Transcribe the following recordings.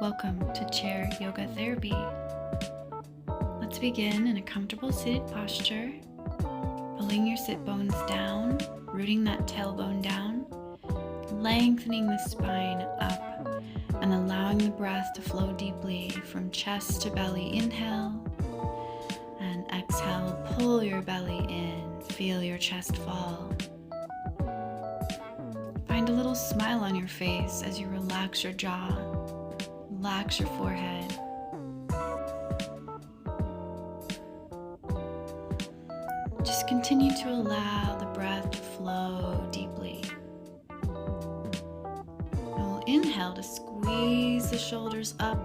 Welcome to Chair Yoga Therapy. Let's begin in a comfortable seated posture, pulling your sit bones down, rooting that tailbone down, lengthening the spine up, and allowing the breath to flow deeply from chest to belly. Inhale, and exhale, pull your belly in, feel your chest fall. Find a little smile on your face as you relax your jaw. Relax your forehead. Just continue to allow the breath to flow deeply. And we'll inhale to squeeze the shoulders up.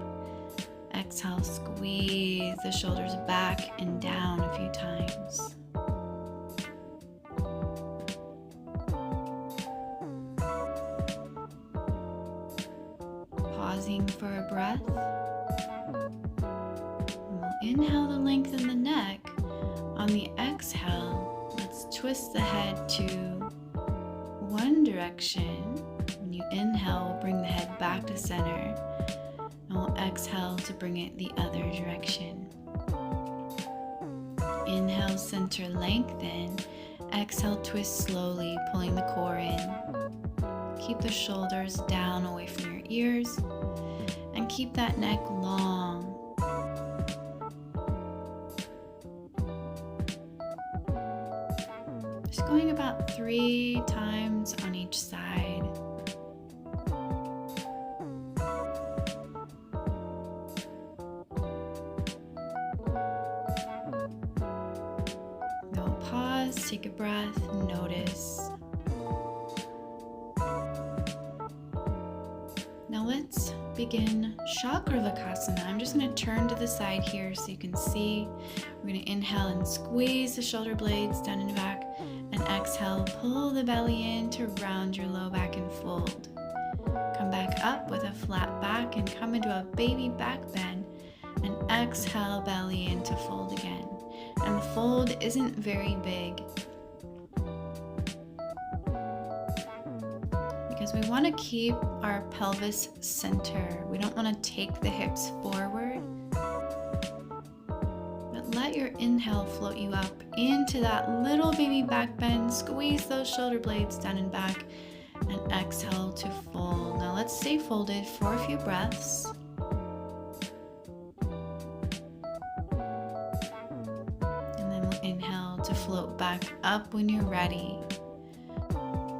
Exhale, squeeze the shoulders back and down a few times. Pausing for a breath. And we'll inhale to lengthen the neck. On the exhale, let's twist the head to one direction. When you inhale, we'll bring the head back to center. And we'll exhale to bring it the other direction. Inhale, center, lengthen. Exhale, twist slowly, pulling the core in. Keep the shoulders down away from your ears. And keep that neck long. Just going about 3 times on each side. Now pause, take a breath, notice. Now let's begin Chakravarkasana. I'm just going to turn to the side here so you can see. We're going to inhale and squeeze the shoulder blades down and back, and exhale, pull the belly in to round your low back and fold. Come back up with a flat back and come into a baby back bend, and exhale, belly in to fold again. And the fold isn't very big, because we want to keep our pelvis center. We don't want to take the hips forward, but let your inhale float you up into that little baby back bend. Squeeze those shoulder blades down and back, and exhale to fold. Now let's stay folded for a few breaths. And then we'll inhale to float back up when you're ready.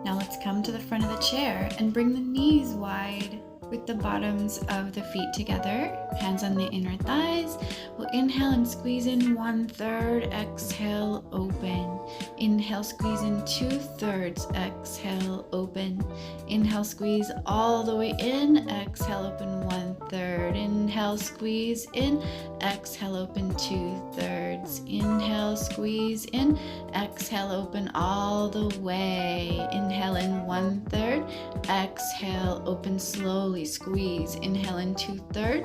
Now let's come to the front of the chair and bring the knees wide with the bottoms of the feet together. Hands on the inner thighs. We'll inhale and squeeze in 1/3. Exhale, open. Inhale, squeeze in 2/3. Exhale, open. Inhale, squeeze all the way in. Exhale, open 1/3. Inhale, squeeze in. Exhale, open 2/3. Inhale, squeeze in. Exhale, open all the way. Inhale in 1/3. Exhale, open slowly. Squeeze. Inhale in 2/3.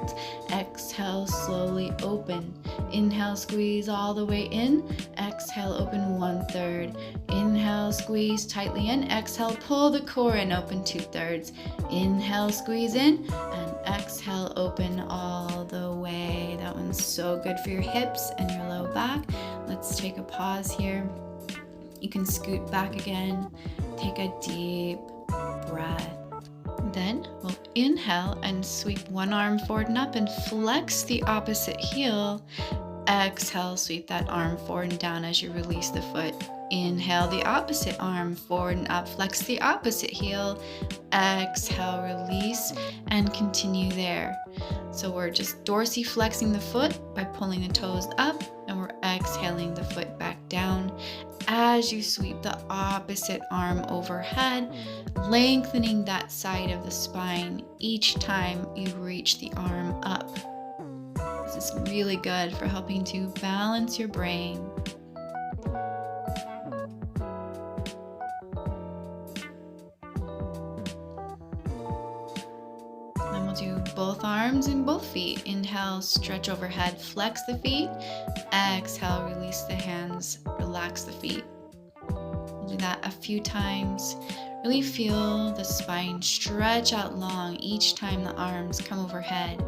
Exhale, slowly open. Inhale, squeeze all the way in. Exhale, open 1/3. Inhale, squeeze tightly in. Exhale, pull the core in, open 2/3. Inhale, squeeze in, and exhale, open all the way. That one's so good for your hips and your low back. Let's take a pause here. You can scoot back again. Take a deep breath. Then we'll inhale and sweep one arm forward and up and flex the opposite heel. Exhale, sweep that arm forward and down as you release the foot. Inhale the opposite arm forward and up. Flex the opposite heel. Exhale, release, and continue there. So we're just dorsiflexing the foot by pulling the toes up, and we're exhaling the foot back down as you sweep the opposite arm overhead, lengthening that side of the spine each time you reach the arm up. This is really good for helping to balance your brain. Then we'll do both arms and both feet. Inhale, stretch overhead, flex the feet. Exhale, release the hands, relax the feet. We'll do that a few times. Really feel the spine stretch out long each time the arms come overhead.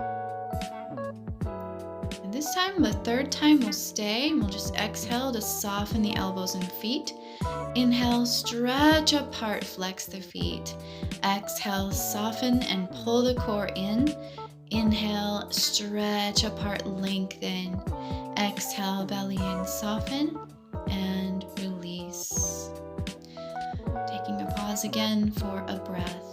And this time, the third time we'll stay and we'll just exhale to soften the elbows and feet. Inhale, stretch apart, flex the feet. Exhale, soften and pull the core in. Inhale, stretch apart, lengthen. Exhale, belly in, soften and release. Taking a pause again for a breath.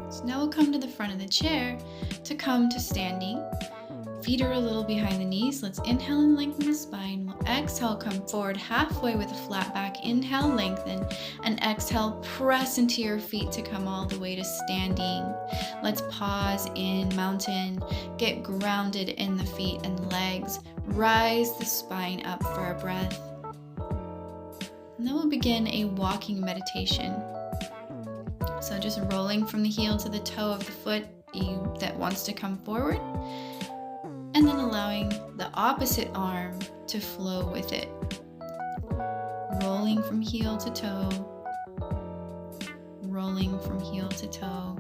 So now we'll come to the front of the chair to come to standing. Feet are a little behind the knees. Let's inhale and lengthen the spine. We'll exhale, come forward halfway with a flat back. Inhale, lengthen, and exhale, press into your feet to come all the way to standing. Let's pause in mountain. Get grounded in the feet and legs. Rise the spine up for a breath. And then we'll begin a walking meditation. So just rolling from the heel to the toe of the foot that wants to come forward. And then allowing the opposite arm to flow with it. Rolling from heel to toe. Rolling from heel to toe.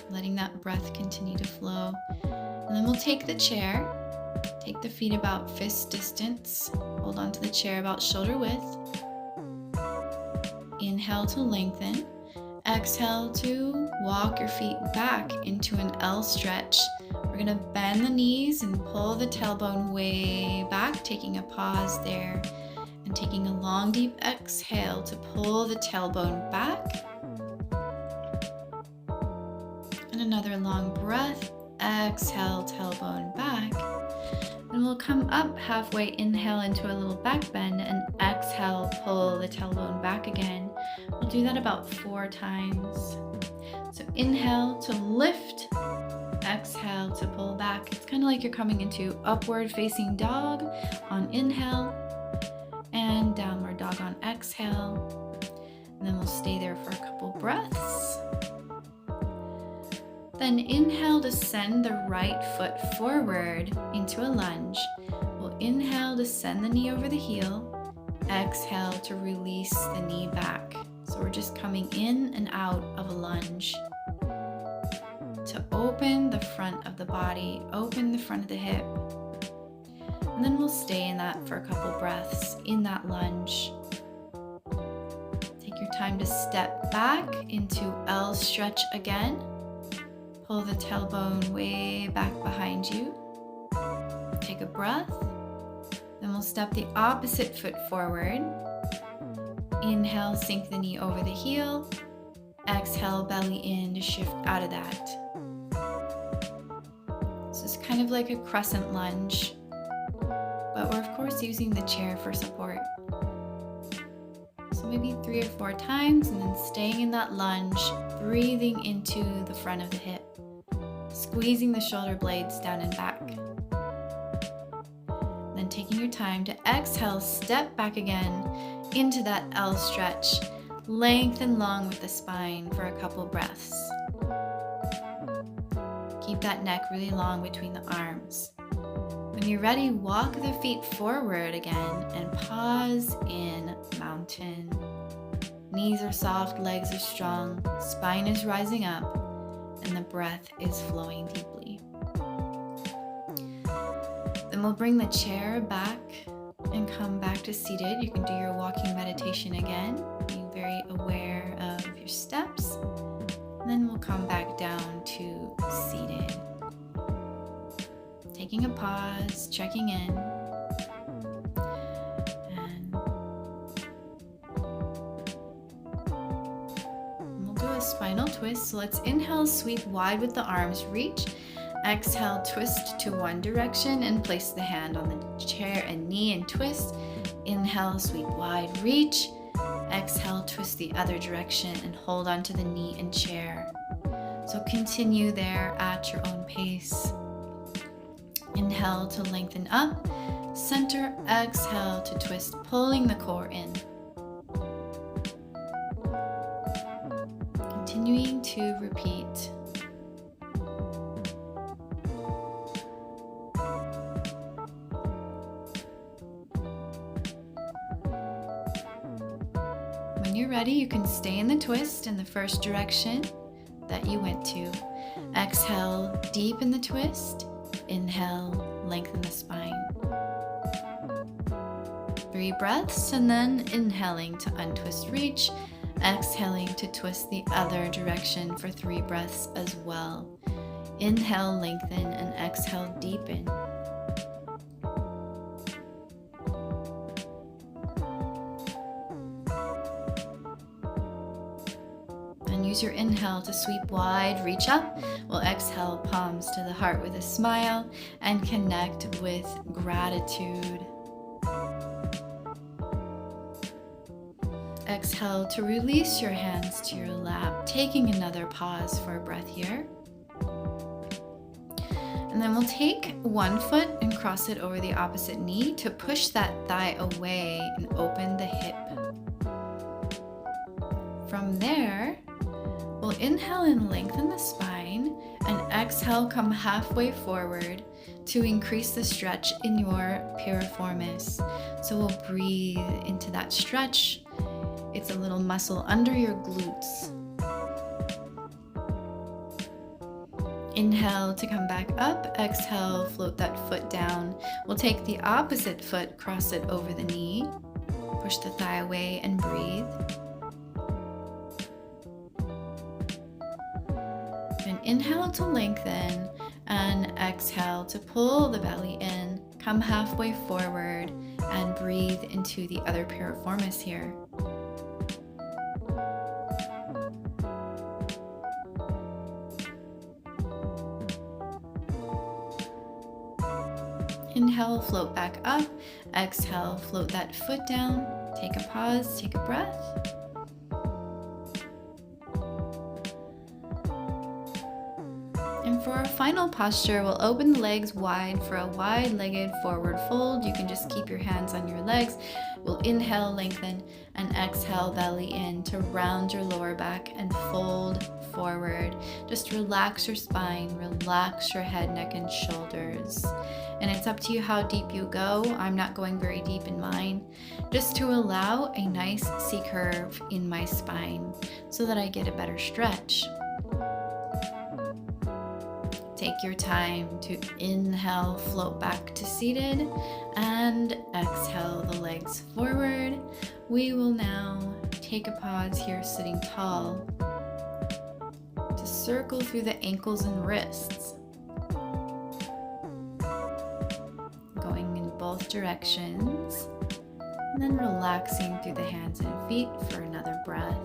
Letting that breath continue to flow. And then we'll take the chair. Take the feet about fist distance. Hold on to the chair about shoulder width. Inhale to lengthen. Exhale to walk your feet back into an L stretch. We're going to bend the knees and pull the tailbone way back, taking a pause there and taking a long deep exhale to pull the tailbone back. And another long breath. Exhale, tailbone back. And we'll come up halfway, inhale into a little back bend, and exhale, pull the tailbone back again. We'll do that about 4 times. So inhale to lift, exhale to pull back. It's kind of like you're coming into upward facing dog on inhale and downward dog on exhale. And then we'll stay there for a couple breaths. Then inhale to send the right foot forward into a lunge. We'll inhale to send the knee over the heel. Exhale to release the knee back. So we're just coming in and out of a lunge. To open the front of the body, open the front of the hip. And then we'll stay in that for a couple breaths in that lunge. Take your time to step back into L stretch again. Pull the tailbone way back behind you. Take a breath. Then we'll step the opposite foot forward. Inhale, sink the knee over the heel. Exhale, belly in to shift out of that. So it's kind of like a crescent lunge, but we're of course using the chair for support. So maybe 3 or 4 times, and then staying in that lunge, breathing into the front of the hip. Squeezing the shoulder blades down and back. Then taking your time to exhale, step back again into that L stretch. Lengthen long with the spine for a couple breaths. Keep that neck really long between the arms. When you're ready, walk the feet forward again and pause in mountain. Knees are soft, legs are strong, spine is rising up, and the breath is flowing deeply. Then we'll bring the chair back and come back to seated. You can do your walking meditation again, being very aware of your steps. And then we'll come back down to seated. Taking a pause, checking in. And we'll do a spinal twist. So let's inhale, sweep wide with the arms, reach. Exhale, twist to one direction and place the hand on the chair and knee and twist. Inhale, sweep wide, reach. Exhale, twist the other direction and hold onto the knee and chair. So continue there at your own pace. Inhale to lengthen up, center, exhale to twist, pulling the core in. Continuing to repeat. ready, you can stay in the twist in the first direction that you went to. Exhale, deepen the twist. Inhale, lengthen the spine. 3 breaths, and then inhaling to untwist, reach. Exhaling to twist the other direction for 3 breaths as well. Inhale, lengthen, and exhale, deepen. And use your inhale to sweep wide, reach up. We'll exhale, palms to the heart with a smile and connect with gratitude. Exhale to release your hands to your lap, taking another pause for a breath here. And then we'll take one foot and cross it over the opposite knee to push that thigh away and open the hip. From there, we'll inhale and lengthen the spine, and exhale, come halfway forward to increase the stretch in your piriformis. So we'll breathe into that stretch. It's a little muscle under your glutes. Inhale to come back up. Exhale, float that foot down. We'll take the opposite foot, cross it over the knee. Push the thigh away and breathe. And inhale to lengthen, and exhale to pull the belly in. Come halfway forward and breathe into the other piriformis here. Inhale, float back up. Exhale, float that foot down. Take a pause, take a breath. And for our final posture, we'll open the legs wide for a wide-legged forward fold. You can just keep your hands on your legs. We'll inhale, lengthen, and exhale, belly in to round your lower back and fold forward. Just relax your spine, relax your head, neck, and shoulders. And it's up to you how deep you go. I'm not going very deep in mine, just to allow a nice C curve in my spine so that I get a better stretch. Take your time to inhale, float back to seated, and exhale the legs forward. We will now take a pause here sitting tall to circle through the ankles and wrists, going in both directions, and then relaxing through the hands and feet for another breath.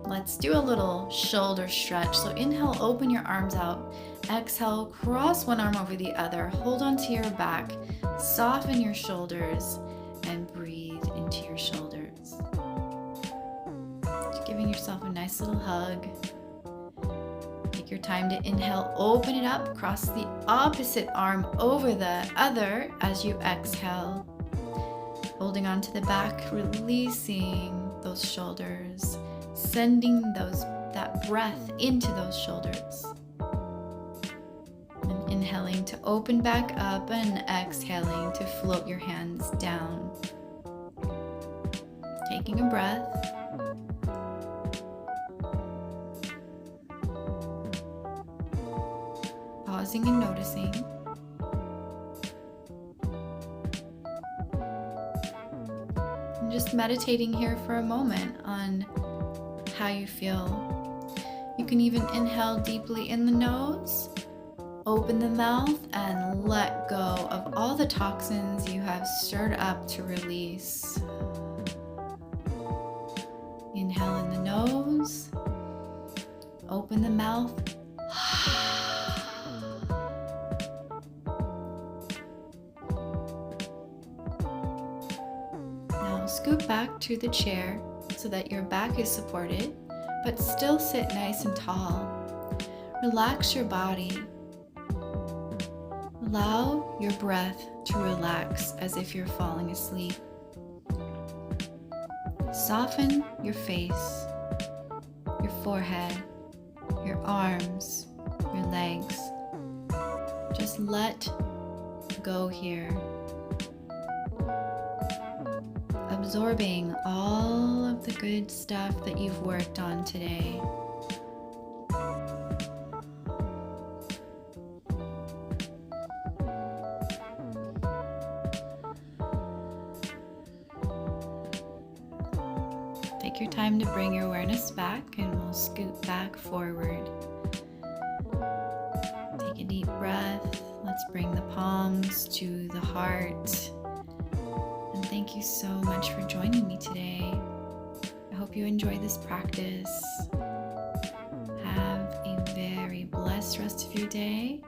Let's do a little shoulder stretch. So inhale, open your arms out. Exhale, cross one arm over the other. Hold onto your back. Soften your shoulders and breathe into your shoulders. Just giving yourself a nice little hug. Take your time to inhale, open it up. Cross the opposite arm over the other as you exhale. Holding onto the back, releasing those shoulders. Sending that breath into those shoulders. And inhaling to open back up and exhaling to float your hands down. Taking a breath. Pausing and noticing. And just meditating here for a moment on how you feel. You can even inhale deeply in the nose, open the mouth, and let go of all the toxins you have stirred up to release. Inhale in the nose, open the mouth. Now scoot back to the chair so that your back is supported, but still sit nice and tall. Relax your body. Allow your breath to relax as if you're falling asleep. Soften your face, your forehead, your arms, your legs. Just let go here. absorbing all of the good stuff that you've worked on today. Take your time to bring your awareness back, and we'll scoot back forward. Take a deep breath. Let's bring the palms to the heart. And thank you so much for joining me today. I hope you enjoy this practice. Have a very blessed rest of your day.